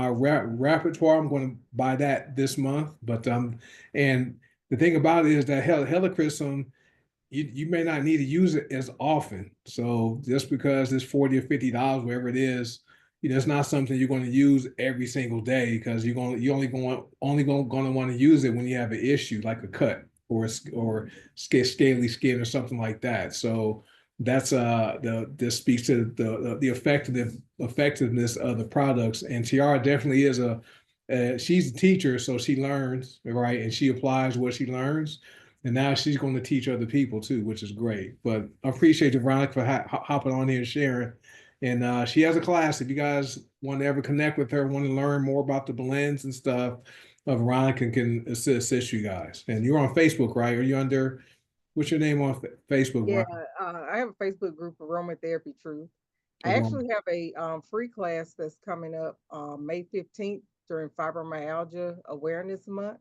repertoire. I'm going to buy that this month, but and the thing about it is that helichrysum, you may not need to use it as often. So just because it's $40 or $50, wherever it is, you know, it's not something you're going to use every single day, because you're only going to want to use it when you have an issue like a cut or scaly skin or something like that. So that's this speaks to the effectiveness of the products. And Tiara definitely is she's a teacher, so she learns, right, and she applies what she learns. And now she's going to teach other people too, which is great. But I appreciate you, Veronica, for hopping on here and sharing. And she has a class. If you guys want to ever connect with her, want to learn more about the blends and stuff, Veronica can assist you guys. And you're on Facebook, right? Are you under, what's your name on Facebook, Yeah, Veronica? I have a Facebook group, Aromatherapy Truth. I Veronica? actually have a free class that's coming up May 15th during Fibromyalgia Awareness Month,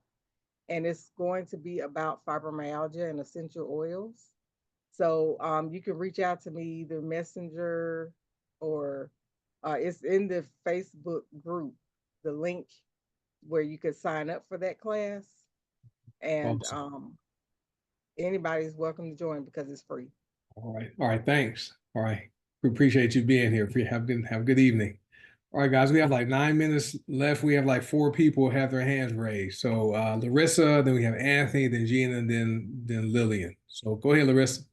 and it's going to be about fibromyalgia and essential oils. So you can reach out to me either Messenger or it's in the Facebook group, the link where you could sign up for that class. And Awesome. anybody's welcome to join because it's free. All right. All right. Thanks. All right. We appreciate you being here. Have a good evening. All right, guys, we have like 9 minutes left. We have like four people have their hands raised. So Larissa, then we have Anthony, then Gina, and then Lillian. So go ahead, Larissa.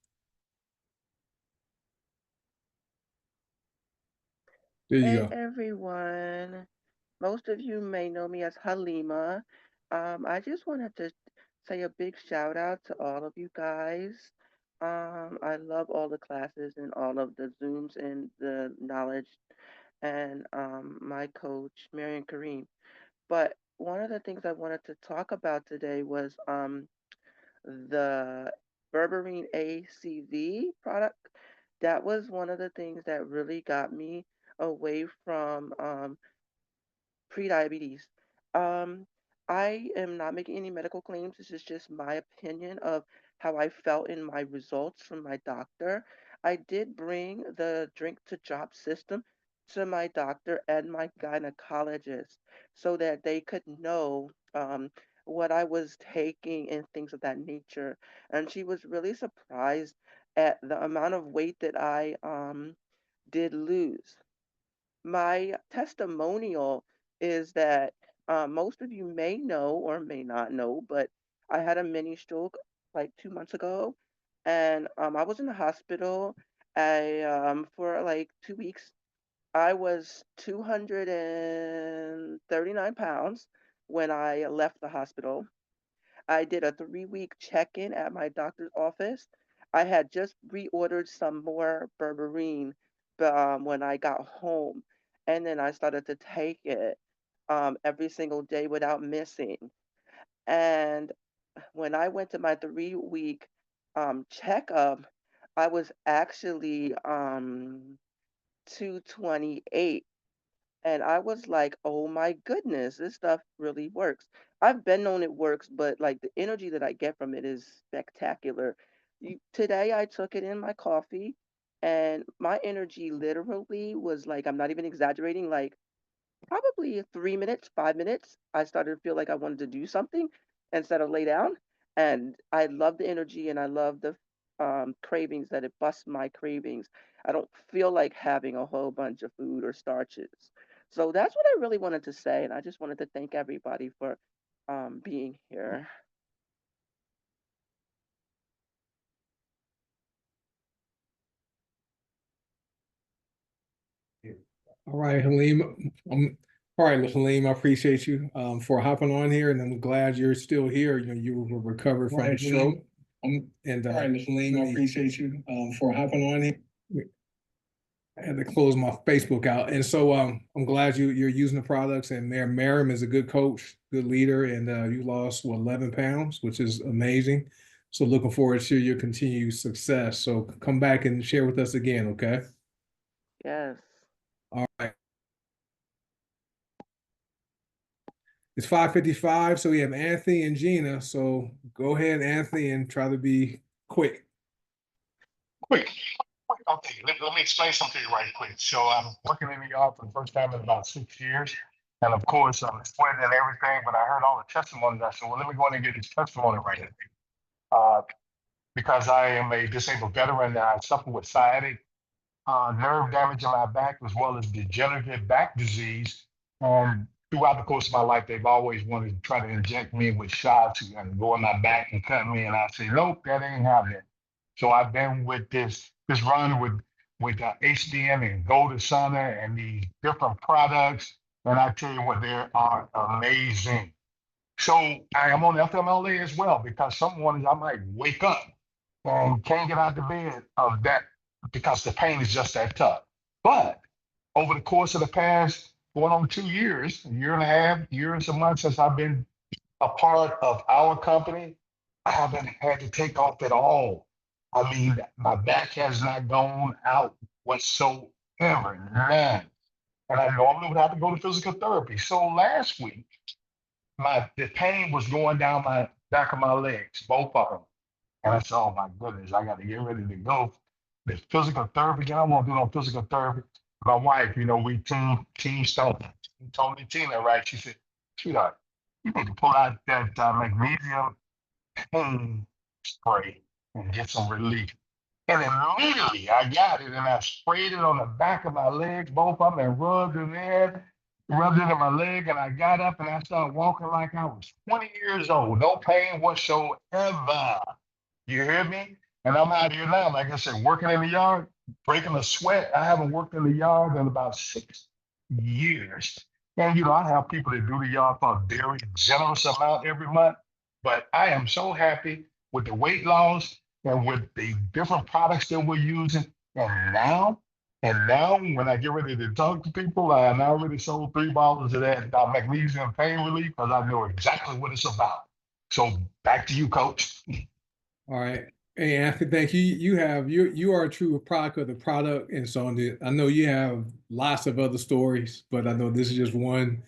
There you Hey go. everyone. Most of you may know me as Halima. I just wanted to say a big shout out to all of you guys. I love all the classes and all of the Zooms and the knowledge and my coach, Marion Kareem. But one of the things I wanted to talk about today was the berberine ACV product. That was one of the things that really got me away from prediabetes. Um, I am not making any medical claims. This is just my opinion of how I felt in my results from my doctor. I did bring the drink to drop system to my doctor and my gynecologist so that they could know what I was taking and things of that nature. And she was really surprised at the amount of weight that I did lose. My testimonial is that most of you may know or may not know, but I had a mini stroke like 2 months ago, and I was in the hospital. I for like 2 weeks. I was 239 pounds when I left the hospital. I did a 3 week check in at my doctor's office. I had just reordered some more berberine when I got home. And then I started to take it every single day without missing. And when I went to my 3 week checkup, I was actually 228. And I was like, oh my goodness, this stuff really works. I've been known it works, but like the energy that I get from it is spectacular. Today I took it in my coffee and my energy literally was like, I'm not even exaggerating, like probably 3 minutes, 5 minutes, I started to feel like I wanted to do something instead of lay down. And I love the energy and I love the cravings that it busts my cravings. I don't feel like having a whole bunch of food or starches. So that's what I really wanted to say. And I just wanted to thank everybody for being here. All right, Halim. All right, Halim, I appreciate you for hopping on here, and I'm glad you're still here. You know, you were recovered from a stroke. And all right, Halim, I appreciate you for hopping on here. I had to close my Facebook out, and so I'm glad you're using the products. And Mayor Merrim is a good coach, good leader, and you lost 11 pounds, which is amazing. So looking forward to your continued success. So come back and share with us again, okay? Yes. All right. It's 5:55, so we have Anthony and Gina. So go ahead, Anthony, and try to be quick. Quick. Okay, let me explain something to you right quick. So I'm working in the yard for the first time in about 6 years. And of course, I'm sweating and everything, but I heard all the testimonies. I said, well, let me go in and get this testimony right here. Because I am a disabled veteran, I suffer with sciatic nerve damage in my back, as well as degenerative back disease. And throughout the course of my life, they've always wanted to try to inject me with shots and go in my back and cut me. And I say, nope, that ain't happening. So I've been with this run with HDN and goDesana and these different products. And I tell you what, they are amazing. So I am on FMLA as well because some mornings I might wake up and can't get out of bed of that because the pain is just that tough. But over the course of the past going on 2 years, a year and a half, year and some months since I've been a part of our company, I haven't had to take off at all. I mean, my back has not gone out whatsoever, none. And I normally would have to go to physical therapy. So last week, the pain was going down my back of my legs, both of them. And I said, oh my goodness, I got to get ready to go. The physical therapy, I won't do no physical therapy. My wife, we team Stone. She told me Tina, right? She said, sweetheart, you need to pull out that magnesium pain spray and get some relief. And immediately I got it and I sprayed it on the back of my legs, both of them, and rubbed it in, rubbed it in my leg. And I got up and I started walking like I was 20 years old. No pain whatsoever. You hear me? And I'm out here now, like I said, working in the yard, breaking a sweat. I haven't worked in the yard in about 6 years. And I have people that do the yard for a very generous amount every month. But I am so happy with the weight loss and with the different products that we're using. And now, when I get ready to talk to people, I already sold 3 bottles of that magnesium pain relief because I know exactly what it's about. So back to you, Coach. All right. Hey, Anthony, thank you. You are a true product of the product. And so I know you have lots of other stories, but I know this is just one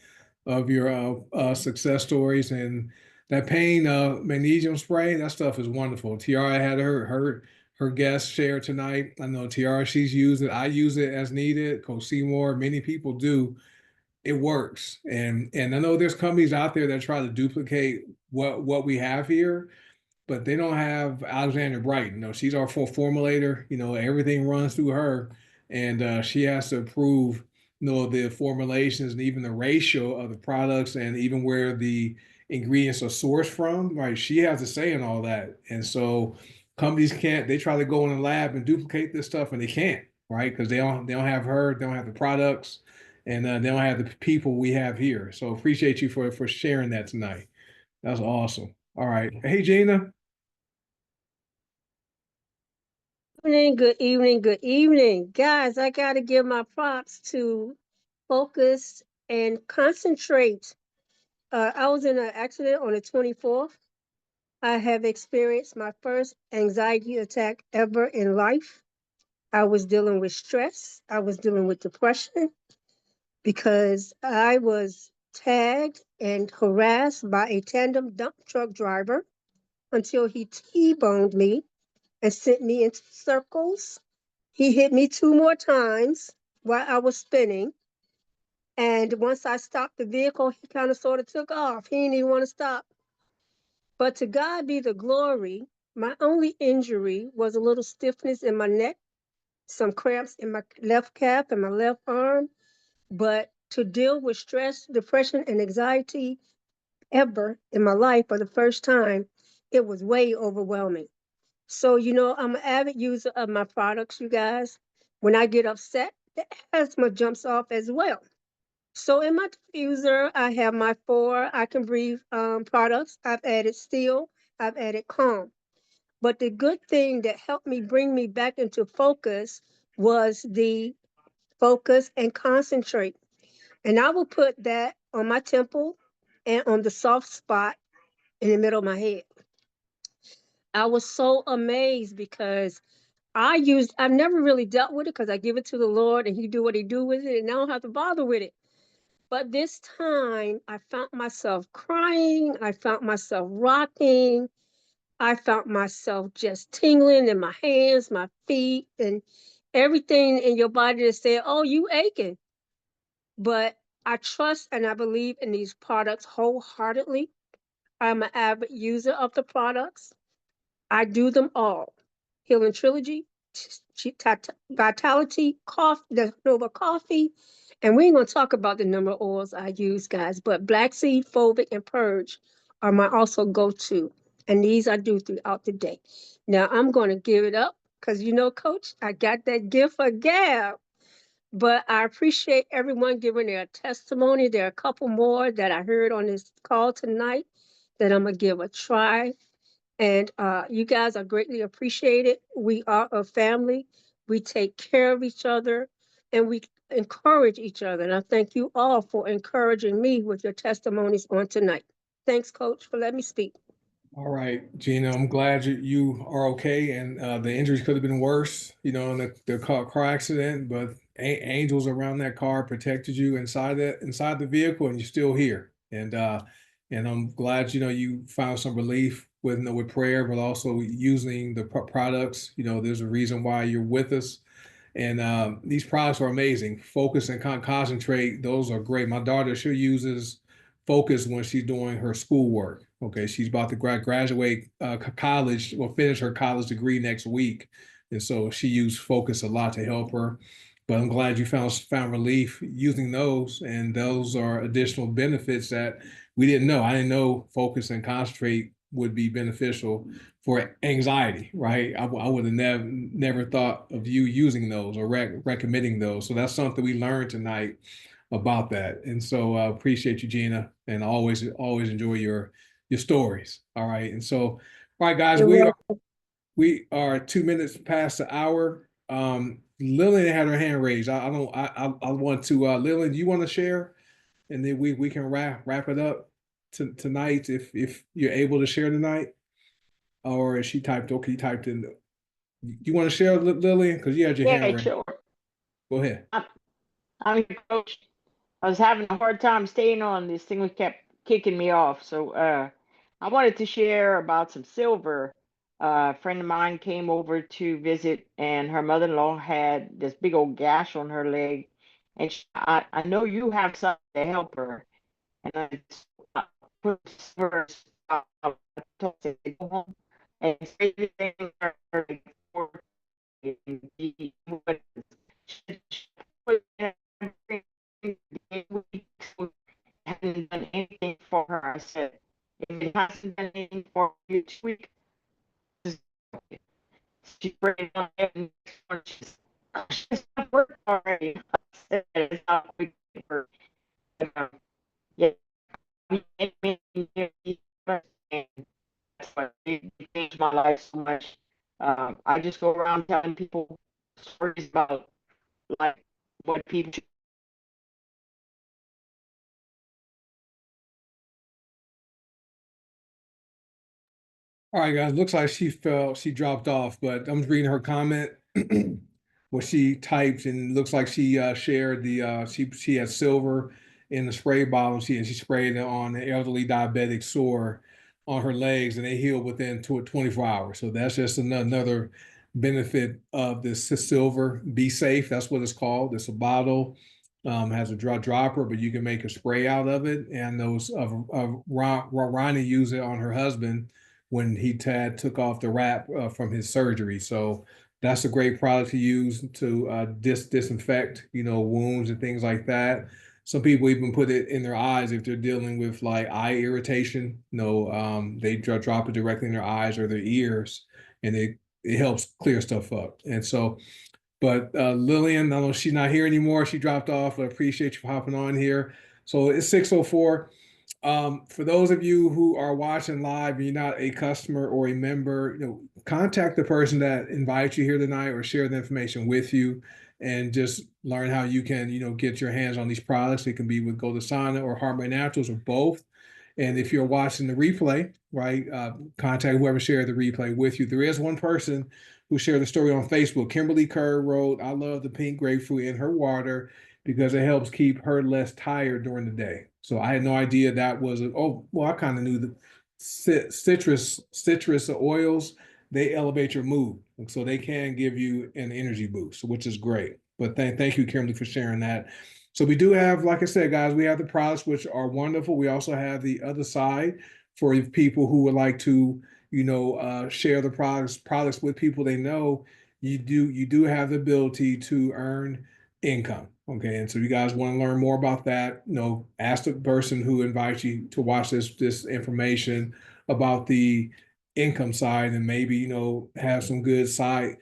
of your success stories. And that pain magnesium spray, that stuff is wonderful. Tiara had her guest share tonight. I know Tiara, she's used it. I use it as needed. Coach Seymour, many people do. It works. And I know there's companies out there that try to duplicate what we have here, but they don't have Alexander Brighton. No, she's our full formulator. Everything runs through her, and she has to approve, the formulations and even the ratio of the products, and even where the ingredients are sourced from. Right, she has a say in all that, and so companies can't. They try to go in the lab and duplicate this stuff, and they can't. Right, because they don't have her, they don't have the products, and they don't have the people we have here. So appreciate you for sharing that tonight. That's awesome. All right, hey Gina. Evening, good evening, good evening. Guys, I got to give my props to focus and concentrate. I was in an accident on the 24th. I have experienced my first anxiety attack ever in life. I was dealing with stress. I was dealing with depression because I was tagged and harassed by a tandem dump truck driver until he T-boned me and sent me into circles. He hit me 2 more times while I was spinning. And once I stopped the vehicle, he kind of sort of took off. He didn't even want to stop. But to God be the glory, my only injury was a little stiffness in my neck, some cramps in my left calf and my left arm. But to deal with stress, depression, and anxiety ever in my life for the first time, it was way overwhelming. So, I'm an avid user of my products, you guys. When I get upset, the asthma jumps off as well. So in my diffuser, I have my 4 I Can Breathe products. I've added Steel, I've added Calm. But the good thing that helped me bring me back into focus was the Focus and Concentrate. And I will put that on my temple and on the soft spot in the middle of my head. I was so amazed because I've never really dealt with it because I give it to the Lord and He do what He do with it, and I don't have to bother with it. But this time I found myself crying, I found myself rocking, I found myself just tingling in my hands, my feet, and everything in your body that said, "Oh, you aching." But I trust and I believe in these products wholeheartedly. I'm an avid user of the products. I do them all. Healing Trilogy, Vitality, the Nova Coffee. And we ain't going to talk about the number of oils I use, guys, but Black Seed, Fulvic, and Purge are my also go-to. And these I do throughout the day. Now, I'm going to give it up because, Coach, I got that gift of gab. But I appreciate everyone giving their testimony. There are a couple more that I heard on this call tonight that I'm going to give a try. And you guys are greatly appreciated. We are a family. We take care of each other and we encourage each other. And I thank you all for encouraging me with your testimonies on tonight. Thanks, Coach, for letting me speak. All right, Gina, I'm glad you are okay, and the injuries could have been worse, in the car accident, but angels around that car protected you inside the vehicle, and you're still here. And I'm glad you found some relief with prayer, but also using the products. There's a reason why you're with us, and these products are amazing. Focus and concentrate; those are great. My daughter, she uses Focus when she's doing her schoolwork. Okay, she's about to graduate college, or finish her college degree next week. And so she used Focus a lot to help her. But I'm glad you found relief using those, and those are additional benefits that we didn't know. I didn't know Focus and Concentrate would be beneficial for anxiety, right? I would have never thought of you using those or recommending those. So that's something we learned tonight about that. And so I appreciate you, Gina, and always enjoy your stories. All right. And so, all right, guys, You're welcome. we are 2 minutes past the hour. Lillian had her hand raised. I want to Lillian, do you want to share? And then we can wrap it up tonight if you're able to share tonight. Or is she typed, okay, you typed in. You want to share, Lillian? Because you had your hand Yeah, raised. sure. Go ahead. I'm your coach. I was having a hard time staying on. This thing kept kicking me off. So I wanted to share about some silver. A friend of mine came over to visit, and her mother-in-law had this big old gash on her leg. And I know you have something to help her. And I put silver, I told her to go home and say the thing before she hadn't done anything for her. I said, if it hasn't done anything for you this week, she prayed on heaven. She's not worked already. I said, it's not quick for yeah, and that's what it changed my life so much. I just go around telling people stories about like what people. All right, guys. Looks like she dropped off, but I'm reading her comment. What she typed, and looks like she shared the she had silver in the spray bottle. She sprayed it on the elderly diabetic sore on her legs, and they healed within 24 hours. So that's just another benefit of this silver. Be safe. That's what it's called. It's a bottle. Has a dropper, but you can make a spray out of it. And those Ronnie used it on her husband when he took off the wrap from his surgery. So that's a great product to use to disinfect, wounds and things like that. Some people even put it in their eyes if they're dealing with like eye irritation. They drop it directly in their eyes or their ears, and it helps clear stuff up. And so, but Lillian, I know she's not here anymore. She dropped off. I appreciate you for hopping on here. So it's 6:04. For those of you who are watching live and you're not a customer or a member, contact the person that invites you here tonight or share the information with you and just learn how you can, get your hands on these products. It can be with goDesana or Heart Naturals or both. And if you're watching the replay, right, contact whoever shared the replay with you. There is one person who shared the story on Facebook. Kimberly Kerr wrote, "I love the pink grapefruit in her water because it helps keep her less tired during the day." So I had no idea that was, I kind of knew the citrus oils, they elevate your mood. So they can give you an energy boost, which is great. But thank you, Kimberly, for sharing that. So we do have, like I said, guys, we have the products, which are wonderful. We also have the other side for people who would like to, share the products with people they know. You do have the ability to earn income. Okay. And so you guys want to learn more about that, ask the person who invites you to watch this information about the income side, and maybe, have some good side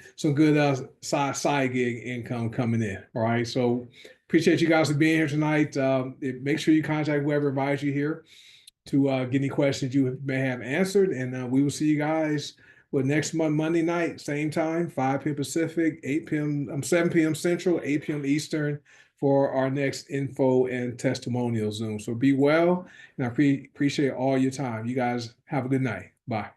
gig income coming in. All right. So appreciate you guys for being here tonight. Make sure you contact whoever invites you here to get any questions you may have answered. And we will see you guys next month, Monday night, same time, 5 p.m. Pacific, 7 p.m. Central, 8 p.m. Eastern for our next info and testimonial Zoom. So be well, and I appreciate all your time. You guys have a good night. Bye.